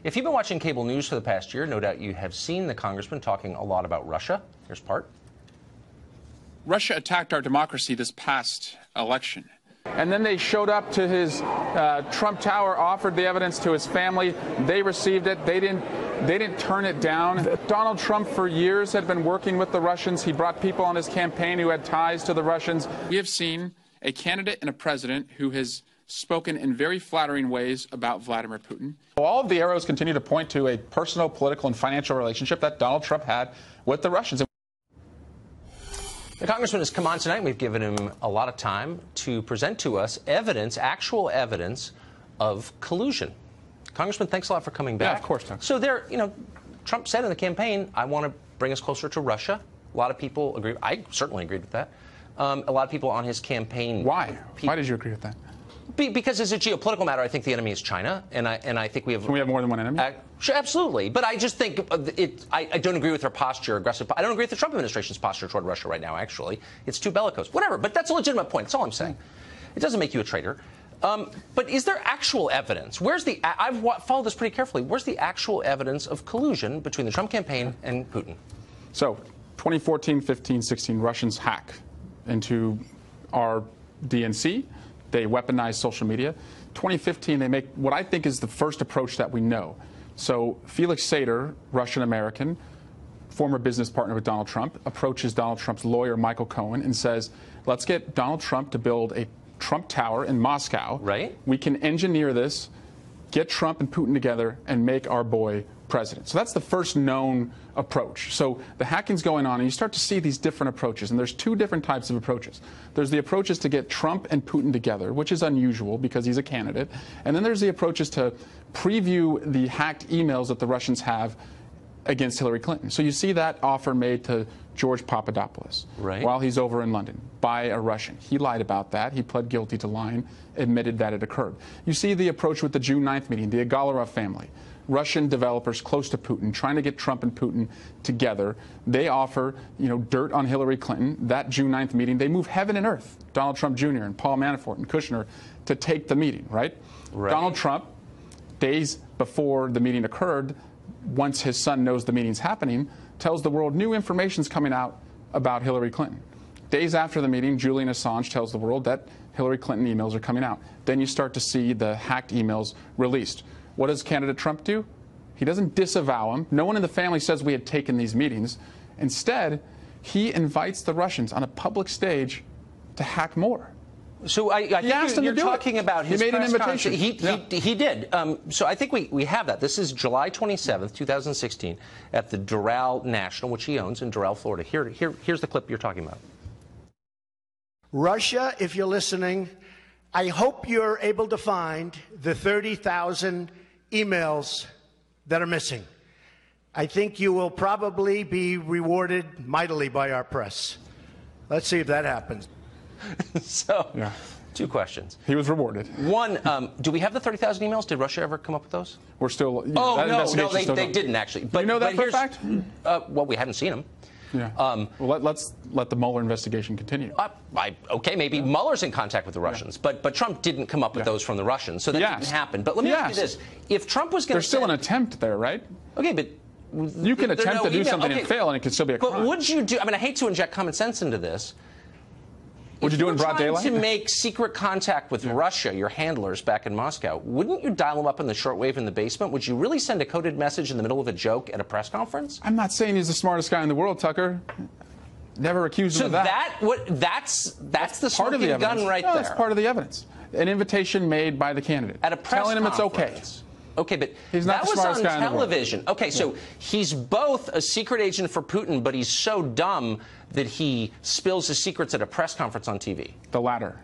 If you've been watching cable news for the past year, no doubt you have seen the congressman talking a lot about Russia. Here's part. Russia attacked our democracy this past election. And then they showed up to his Trump Tower, offered the evidence to his family. They received it. They didn't turn it down. Donald Trump for years had been working with the Russians. He brought people on his campaign who had ties to the Russians. We have seen a candidate and a president who has spoken in very flattering ways about Vladimir Putin. All of the arrows continue to point to a personal, political, and financial relationship that Donald Trump had with the Russians. The congressman has come on tonight. We've given him a lot of time to present to us evidence, actual evidence of collusion. Congressman, thanks a lot for coming back. Yeah, of course, Doug. So there, Trump said in the campaign, I want to bring us closer to Russia. A lot of people agree. I certainly agreed with that. A lot of people on his campaign. Why? Why did you agree with that? Because as a geopolitical matter, I think the enemy is China, and I think we have. Can we have more than one enemy? Sure, absolutely, but I just think I don't agree with their posture, aggressive. I don't agree with the Trump administration's posture toward Russia right now. Actually, it's too bellicose. Whatever, but that's a legitimate point. That's all I'm saying. It doesn't make you a traitor. But is there actual evidence? I've followed this pretty carefully. Where's the actual evidence of collusion between the Trump campaign and Putin? So, 2014, 15, 16, Russians hack into our DNC. They weaponize social media. 2015, they make what I think is the first approach that we know. So Felix Sater, Russian-American, former business partner with Donald Trump, approaches Donald Trump's lawyer, Michael Cohen, and says, let's get Donald Trump to build a Trump Tower in Moscow. Right. We can engineer this, get Trump and Putin together, and make our boy president. So that's the first known approach. So the hacking's going on, and you start to see these different approaches. And there's two different types of approaches. There's the approaches to get Trump and Putin together, which is unusual because he's a candidate. And then there's the approaches to preview the hacked emails that the Russians have against Hillary Clinton. So you see that offer made to George Papadopoulos while he's over in London by a Russian. He lied about that. He pled guilty to lying, admitted that it occurred. You see the approach with the June 9th meeting, the Agalarov family. Russian developers close to Putin, trying to get Trump and Putin together. They offer, dirt on Hillary Clinton. That June 9th meeting, they move heaven and earth, Donald Trump Jr. and Paul Manafort and Kushner, to take the meeting, right? Donald Trump, days before the meeting occurred, once his son knows the meeting's happening, tells the world new information's coming out about Hillary Clinton. Days after the meeting, Julian Assange tells the world that Hillary Clinton emails are coming out. Then you start to see the hacked emails released. What does candidate Trump do? He doesn't disavow them. No one in the family says we had taken these meetings. Instead, he invites the Russians on a public stage to hack more. So I think you're talking about his press conference. He made an invitation. He did. So I think we have that. This is July 27th, 2016, at the Doral National, which he owns in Doral, Florida. Here's the clip you're talking about. Russia, if you're listening, I hope you're able to find the 30,000 emails that are missing. I think you will probably be rewarded mightily by our press. Let's see if that happens. So, two questions. He was rewarded. One, do we have the 30,000 emails? Did Russia ever come up with those? We're still. No, they didn't actually. But you know that for a fact? Well, we haven't seen them. Yeah. Well, let's let the Mueller investigation continue. Okay, maybe Mueller's in contact with the Russians, but Trump didn't come up with those from the Russians, so that didn't happen. But let me ask you this: if Trump was going to, there's still an attempt there, right? Okay, but you can attempt to do something and fail, and it could still be a crime. But would you do? I mean, I hate to inject common sense into this. Would you do it in broad daylight? If you were trying to make secret contact with Russia, your handlers back in Moscow, wouldn't you dial them up in the shortwave in the basement? Would you really send a coded message in the middle of a joke at a press conference? I'm not saying he's the smartest guy in the world, Tucker. Never accused him of that. That's the smoking gun right there. That's part of the evidence. An invitation made by the candidate. At a press telling him it's okay. Okay, but he's not that the smartest was guy on television. In the world. Okay, so he's both a secret agent for Putin, but he's so dumb that he spills his secrets at a press conference on TV. The latter.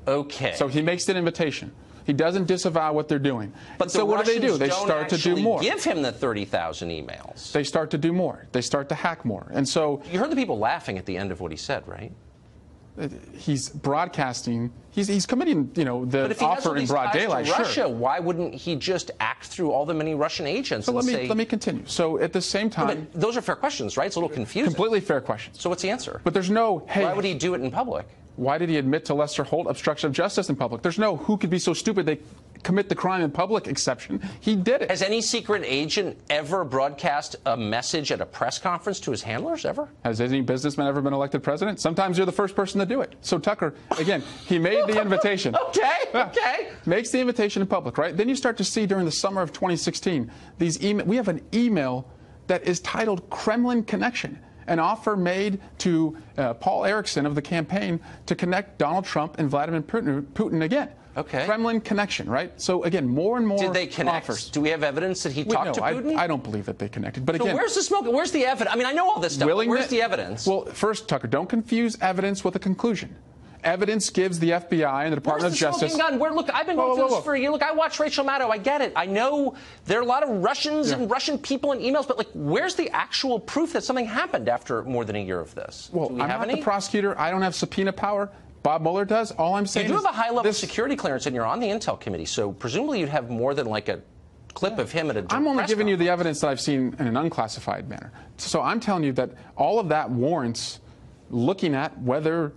Okay. So he makes an invitation. He doesn't disavow what they're doing. But so what do? They start to do more. Give him the 30,000 emails. They start to do more. They start to hack more. And so you heard the people laughing at the end of what he said, right? He's broadcasting. He's committing, the offer in broad daylight. Russia, why wouldn't he just act through all the many Russian agents? So let me continue. So at the same time, but those are fair questions, right? It's a little confusing. Completely fair questions. So what's the answer? But there's no. Hey, why would he do it in public? Why did he admit to Lester Holt obstruction of justice in public? There's no who could be so stupid they commit the crime in public exception. He did it. Has any secret agent ever broadcast a message at a press conference to his handlers, ever? Has any businessman ever been elected president? Sometimes you're the first person to do it. So Tucker, again, he made the invitation. Okay. Makes the invitation in public, right? Then you start to see during the summer of 2016, we have an email that is titled Kremlin Connection, an offer made to Paul Erickson of the campaign to connect Donald Trump and Vladimir Putin again. Okay. Kremlin connection, right? So again, more and more Did they connect? offers. Do we have evidence that he talked to Putin? I don't believe that they connected. But so again, where's the smoke? Where's the evidence? I mean, I know all this stuff. But where's the evidence? Well, first, Tucker, don't confuse evidence with a conclusion. Evidence gives the FBI and the Department of Justice. Look, I've been going through this for a year. Look, I watch Rachel Maddow. I get it. I know there are a lot of Russians and Russian people and emails, but like, where's the actual proof that something happened after more than a year of this? Well, I'm not the prosecutor. I don't have subpoena power. Bob Mueller does. All I'm saying is you do have a high-level security clearance, and you're on the Intel Committee, so presumably you'd have more than like a clip of him at a I'm only giving you the conference. evidence that I've seen in an unclassified manner. So I'm telling you that all of that warrants looking at whether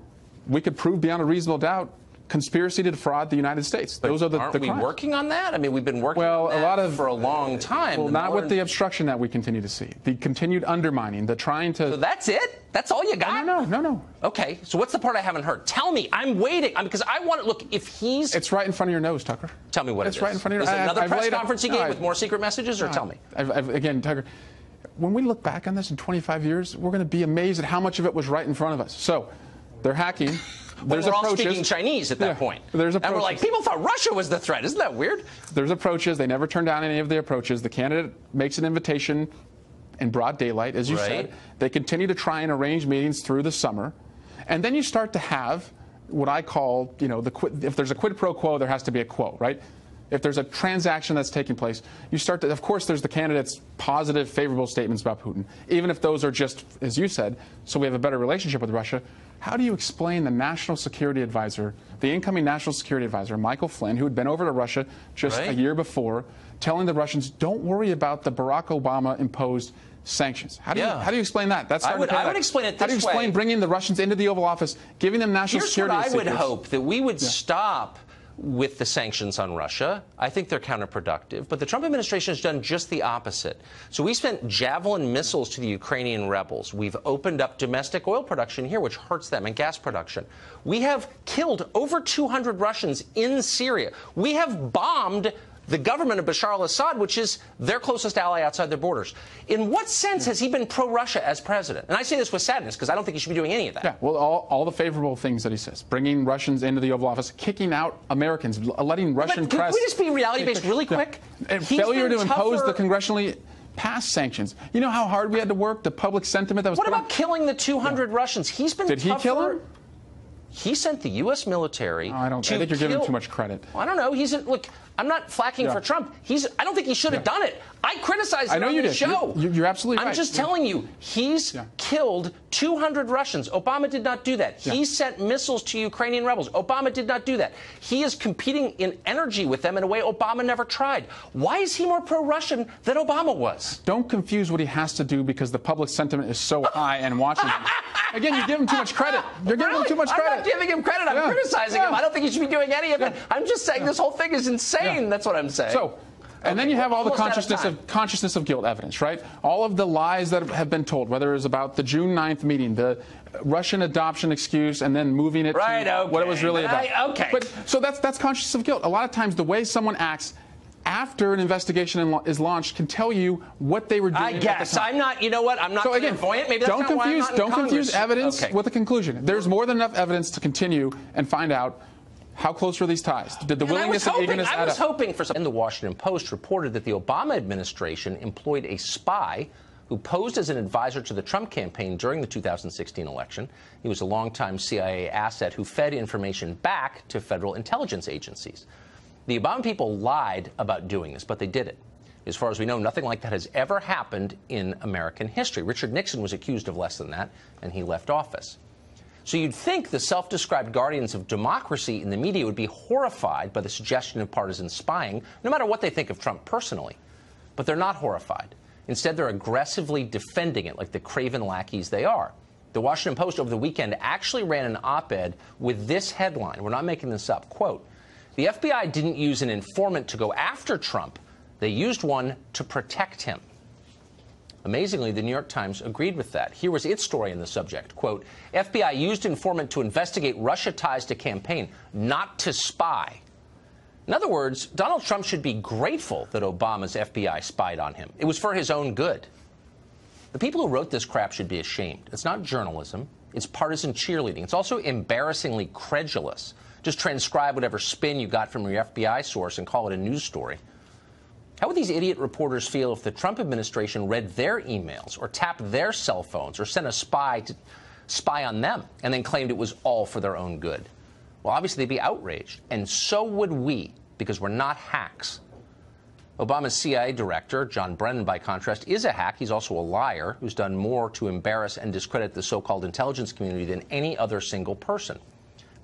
we could prove beyond a reasonable doubt conspiracy to defraud the United States. Those are the Aren't we crimes. working on that? I mean, we've been working on that for a long time. Well, not with the obstruction that we continue to see. The continued undermining, the trying to... So that's it? That's all you got? No. Okay, so what's the part I haven't heard? Tell me. I'm waiting. Because I want to... Look, if he's... It's right in front of your nose, Tucker. Tell me what it's right in front of your nose. Is it another press laid conference he gave with more secret messages, or tell me? Again, Tucker, when we look back on this in 25 years, we're going to be amazed at how much of it was right in front of us. So, they're hacking... We're all speaking Chinese at that point. There's approaches. And we're like, people thought Russia was the threat. Isn't that weird? There's approaches. They never turn down any of the approaches. The candidate makes an invitation in broad daylight, as you said. They continue to try and arrange meetings through the summer. And then you start to have what I call, if there's a quid pro quo, there has to be a quo, right? If there's a transaction that's taking place, you start to, of course, there's the candidate's positive, favorable statements about Putin, even if those are just, as you said, so we have a better relationship with Russia. How do you explain the national security advisor, the incoming national security advisor, Michael Flynn, who had been over to Russia just a year before, telling the Russians, don't worry about the Barack Obama imposed sanctions? How do you explain that? I would explain it this way. How do you explain bringing the Russians into the Oval Office, giving them national security Here's what I would secrets? hope, that we would stop with the sanctions on Russia. I think they're counterproductive. But the Trump administration has done just the opposite. So we spent Javelin missiles to the Ukrainian rebels. We've opened up domestic oil production here, which hurts them, and gas production. We have killed over 200 Russians in Syria. We have bombed the government of Bashar al-Assad, which is their closest ally outside their borders. In what sense has he been pro-Russia as president? And I say this with sadness, because I don't think he should be doing any of that. Yeah, well, all the favorable things that he says, bringing Russians into the Oval Office, kicking out Americans, letting Russian press... Can we just be reality-based really quick? And failure to impose the congressionally passed sanctions. You know how hard we had to work, the public sentiment that was... What about killing the 200 Russians? He's been Did he kill them? He sent the U.S. military I think you're giving him too much credit. Well, I don't know. Look, I'm not flacking for Trump. I don't think he should have done it. I criticized him on the show. You're absolutely right. I'm just telling you, he's killed 200 Russians. Obama did not do that. He sent missiles to Ukrainian rebels. Obama did not do that. He is competing in energy with them in a way Obama never tried. Why is he more pro-Russian than Obama was? Don't confuse what he has to do because the public sentiment is so high and watching him. Again, you give him too much credit. You're giving him too much credit. I'm not giving him credit. I'm criticizing him. I don't think he should be doing any of it. I'm just saying this whole thing is insane. That's what I'm saying. So, and then you have all the consciousness of guilt evidence, right? All of the lies that have been told, whether it was about the June 9th meeting, the Russian adoption excuse, and then moving it to what it was really about. But so that's consciousness of guilt. A lot of times, the way someone acts after an investigation is launched can tell you what they were doing. I guess I'm not. You know what? I'm not clairvoyant. Maybe that's don't not why I'm not in Don't confuse Congress. evidence with a conclusion. There's more than enough evidence to continue and find out. How close were these ties? Did the willingness and eagerness add up? I was hoping for something. And the Washington Post reported that the Obama administration employed a spy who posed as an advisor to the Trump campaign during the 2016 election. He was a longtime CIA asset who fed information back to federal intelligence agencies. The Obama people lied about doing this, but they did it. As far as we know, nothing like that has ever happened in American history. Richard Nixon was accused of less than that, and he left office. So you'd think the self-described guardians of democracy in the media would be horrified by the suggestion of partisan spying, no matter what they think of Trump personally. But they're not horrified. Instead, they're aggressively defending it like the craven lackeys they are. The Washington Post over the weekend actually ran an op-ed with this headline. We're not making this up. Quote, The FBI didn't use an informant to go after Trump. They used one to protect him. Amazingly, the New York Times agreed with that. Here was its story in the subject. Quote, FBI used informant to investigate Russia ties to campaign, not to spy. In other words, Donald Trump should be grateful that Obama's FBI spied on him. It was for his own good. The people who wrote this crap should be ashamed. It's not journalism. It's partisan cheerleading. It's also embarrassingly credulous. Just transcribe whatever spin you got from your FBI source and call it a news story. How would these idiot reporters feel if the Trump administration read their emails or tapped their cell phones or sent a spy to spy on them and then claimed it was all for their own good? Well, obviously, they'd be outraged. And so would we, because we're not hacks. Obama's CIA director, John Brennan, by contrast, is a hack. He's also a liar who's done more to embarrass and discredit the so-called intelligence community than any other single person.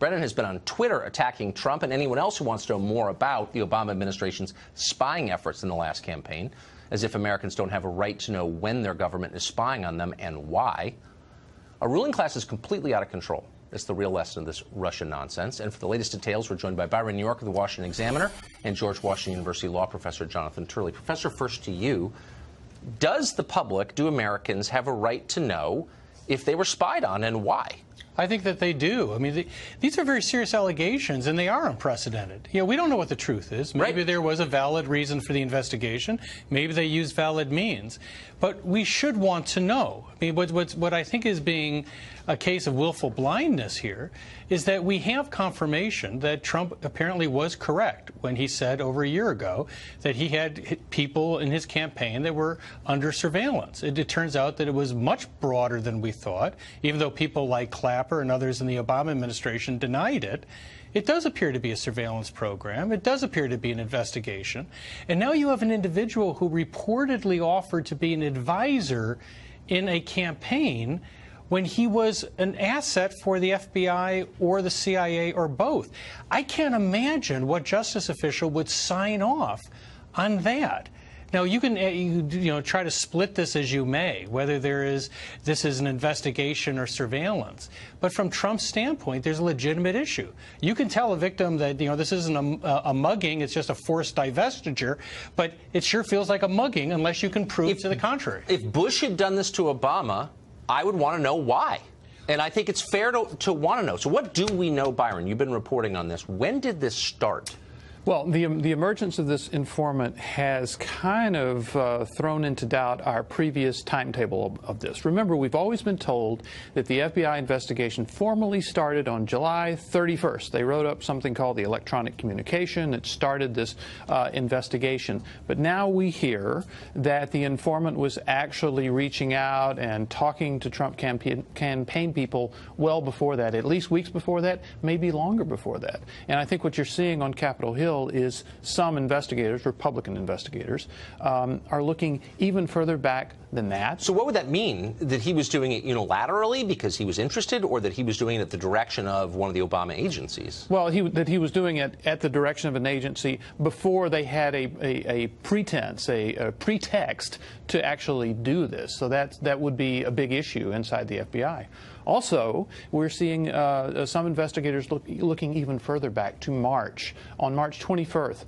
Brennan has been on Twitter attacking Trump and anyone else who wants to know more about the Obama administration's spying efforts in the last campaign, as if Americans don't have a right to know when their government is spying on them and why. Our ruling class is completely out of control. That's the real lesson of this Russian nonsense. And for the latest details, we're joined by Byron New York of the Washington Examiner and George Washington University law professor Jonathan Turley. Professor, first to you. Does the public, do Americans, have a right to know if they were spied on and why? I think that they do. I mean, these are very serious allegations, and they are unprecedented. You know, we don't know what the truth is. Maybe there was a valid reason for the investigation. Maybe they used valid means. But we should want to know. I mean, what I think is being a case of willful blindness here is that we have confirmation that Trump apparently was correct when he said over a year ago that he had people in his campaign that were under surveillance. It turns out that it was much broader than we thought, even though people like Clapper and others in the Obama administration denied it. It does appear to be a surveillance program. It does appear to be an investigation. And now you have an individual who reportedly offered to be an advisor in a campaign when he was an asset for the FBI or the CIA or both. I can't imagine what justice official would sign off on that. Now, you can try to split this as you may, whether this is an investigation or surveillance. But from Trump's standpoint, there's a legitimate issue. You can tell a victim that this isn't a mugging; it's just a forced divestiture. But it sure feels like a mugging unless you can prove to the contrary. If Bush had done this to Obama, I would want to know why. And I think it's fair to want to know. So what do we know, Byron? You've been reporting on this. When did this start? Well, the emergence of this informant has kind of thrown into doubt our previous timetable of this. Remember, we've always been told that the FBI investigation formally started on July 31st. They wrote up something called the electronic communication that started this investigation. But now we hear that the informant was actually reaching out and talking to Trump campaign people well before that, at least weeks before that, maybe longer before that. And I think what you're seeing on Capitol Hill is some investigators, Republican investigators, are looking even further back than that. So what would that mean? That he was doing it unilaterally because he was interested, or that he was doing it at the direction of one of the Obama agencies? Well, that he was doing it at the direction of an agency before they had a pretense, a pretext to actually do this. So that would be a big issue inside the FBI. Also, we're seeing some investigators looking even further back to March. On March 21st,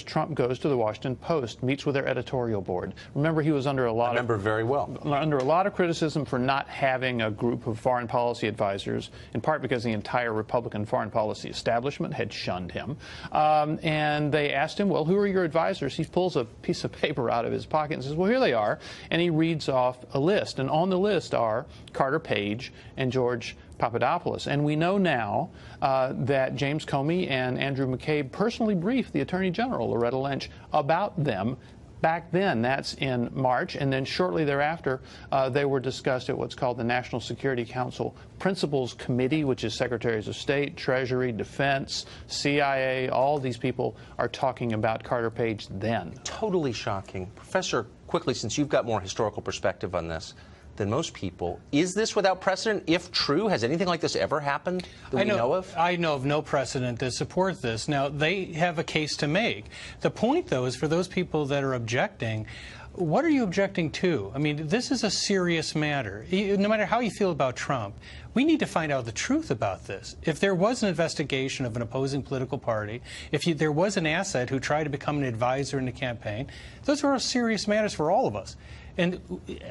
Trump goes to the Washington Post, meets with their editorial board. Remember, he was under a lot of criticism for not having a group of foreign policy advisors, in part because the entire Republican foreign policy establishment had shunned him. And they asked him, well, who are your advisors? He pulls a piece of paper out of his pocket and says, well, here they are. And he reads off a list. And on the list are Carter Page and George Papadopoulos. And we know now that James Comey and Andrew McCabe personally briefed the Attorney General, Loretta Lynch, about them back then. That's in March. And then shortly thereafter, they were discussed at what's called the National Security Council Principals Committee, which is Secretaries of State, Treasury, Defense, CIA. All these people are talking about Carter Page then. Totally shocking. Professor, quickly, since you've got more historical perspective on this than most people, is this without precedent? If true, has anything like this ever happened that we know of? I know of no precedent that supports this. Now, they have a case to make. The point, though, is for those people that are objecting, What are you objecting to? I mean, this is a serious matter. No matter how you feel about Trump, we need to find out the truth about this. If there was an investigation of an opposing political party, if there was an asset who tried to become an advisor in the campaign, those are all serious matters for all of us. And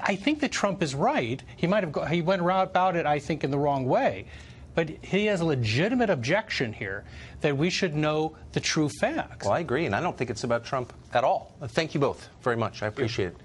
I think that Trump is right. He went about it, I think, in the wrong way. But he has a legitimate objection here that we should know the true facts. Well, I agree, and I don't think it's about Trump at all. Thank you both very much. I appreciate it.